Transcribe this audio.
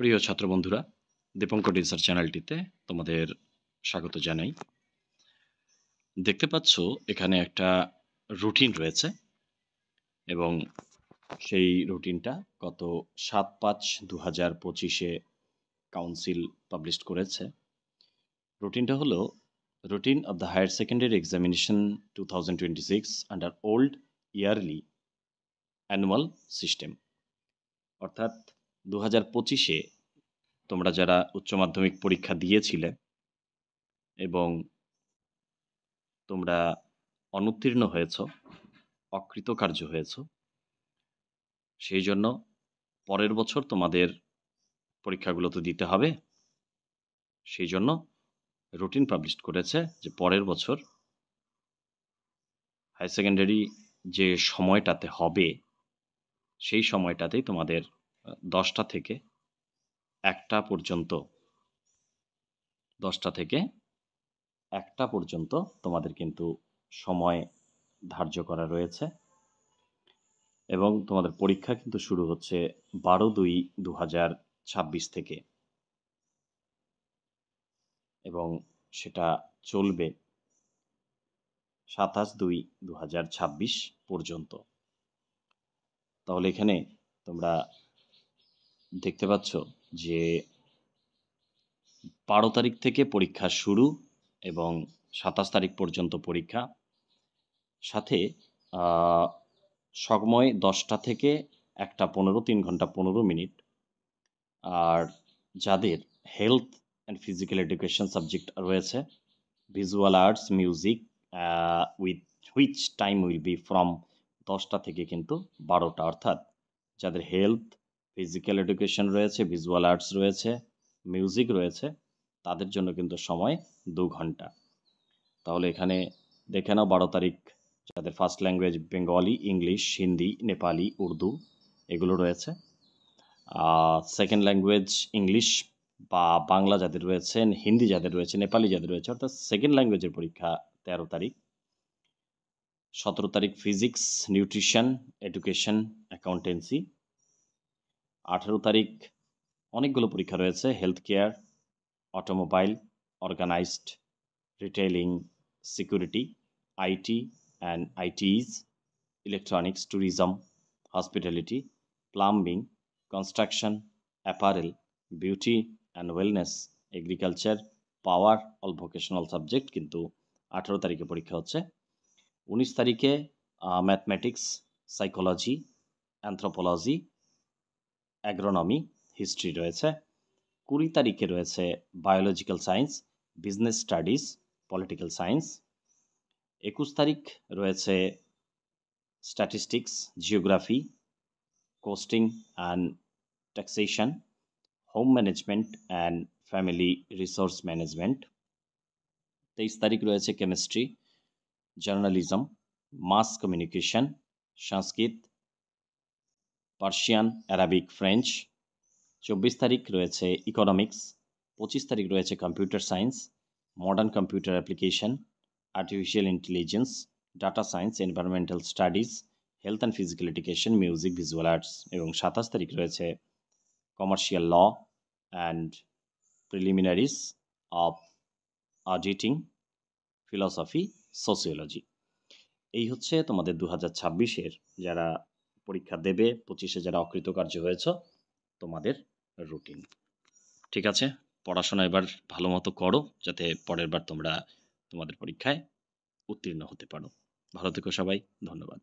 প্রিয় ছাত্র বন্ধুরা, দীপঙ্কর রিসার্চ চ্যানেলটিতে তোমাদের স্বাগত জানাই। দেখতে পাচ্ছ এখানে একটা রুটিন রয়েছে এবং সেই রুটিনটা গত 7/5/2025-এ কাউন্সিল পাবলিশ করেছে। রুটিনটা হলো routine of the higher secondary examination 2026 under old yearly annual system. অর্থাৎ 2025-এ তোমরা যারা উচ্চ মাধ্যমিক পরীক্ষা দিয়েছিলে এবং তোমরা অনুত্তীর্ণ হয়েছ, অকৃতকার্য হয়েছ, সেই জন্য পরের বছর তোমাদের পরীক্ষাগুলো তো দিতে হবে। সেই জন্য রুটিন পাবলিশ করেছে যে পরের বছর হায়ার সেকেন্ডারি যে সময়টাতে হবে সেই সময়টাতেই তোমাদের 10টা থেকে 1টা পর্যন্ত তোমাদের কিন্তু সময় ধার্য করা রয়েছে এবং তোমাদের পরীক্ষা কিন্তু শুরু হচ্ছে 12/2/2026 থেকে এবং সেটা চলবে 27/2/2026 পর্যন্ত। তাহলে এখানে তোমরা দেখতে পাচ্ছ যে 12 তারিখ থেকে পরীক্ষা শুরু এবং 27 তারিখ পর্যন্ত পরীক্ষা, সাথে সময় 10টা থেকে 1টা 15, 3 ঘন্টা 15 মিনিট। আর যাদের health and physical education subject রয়েছে, visual arts, music, with which time will be from 10টা থেকে কিন্তু 12টা। অর্থাৎ যাদের হেলথ, ফিজিক্যাল এডুকেশন রয়েছে, ভিজুয়াল আর্টস রয়েছে, মিউজিক রয়েছে, তাদের জন্য কিন্তু সময় 2 ঘন্টা। তাহলে এখানে দেখে নাও 12 তারিখ যাদের first language Bengali, English, Hindi, Nepali, Urdu এগুলো রয়েছে। সেকেন্ড ল্যাঙ্গুয়েজ ইংলিশ বা বাংলা যাদের রয়েছেন, হিন্দি যাদের রয়েছে, নেপালি যাদের রয়েছে, অর্থাৎ সেকেন্ড ল্যাঙ্গুয়েজের পরীক্ষা 13 তারিখ। 17 তারিখ ফিজিক্স, নিউট্রিশন, এডুকেশন, অ্যাকাউন্টেন্সি। 18 তারিখ অনেকগুলো পরীক্ষা রয়েছে, health care, automobile, organised retailing, security, IT and ITES, electronics, tourism, hospitality, plumbing, construction, apparel, beauty and wellness, agriculture, power, all vocational subject কিন্তু 18 তারিখে পরীক্ষা হচ্ছে। 19 তারিখে mathematics, psychology, anthropology, agronomy, history রয়েছে। 20 তারিখে রয়েছে biological science, business studies, political science. 21 তারিখ রয়েছে statistics, geography, costing and taxation, home management and family resource management. 23 তারিখ রয়েছে কেমিস্ট্রি, জার্নালিজম, মাস কমিউনিকেশন, সংস্কৃত, পার্সিয়ান, অ্যারাবিক, ফ্রেঞ্চ। 24 তারিখ রয়েছে ইকোনমিক্স। 25 তারিখ রয়েছে computer science, modern computer application, artificial intelligence, data science, environmental studies, health and physical education, music, visual arts. এবং 27 তারিখ রয়েছে commercial law and preliminaries of auditing, philosophy, sociology. এই হচ্ছে তোমাদের 2026-এর যারা পরীক্ষা দেবে, 25-এ যারা অকৃতকার্য হয়েছ, তোমাদের রুটিন। ঠিক আছে, পড়াশোনা এবার ভালো মতো করো যাতে পরের বার তোমরা তোমাদের পরীক্ষায় উত্তীর্ণ হতে পারো। ভালো থেকো সবাই, ধন্যবাদ।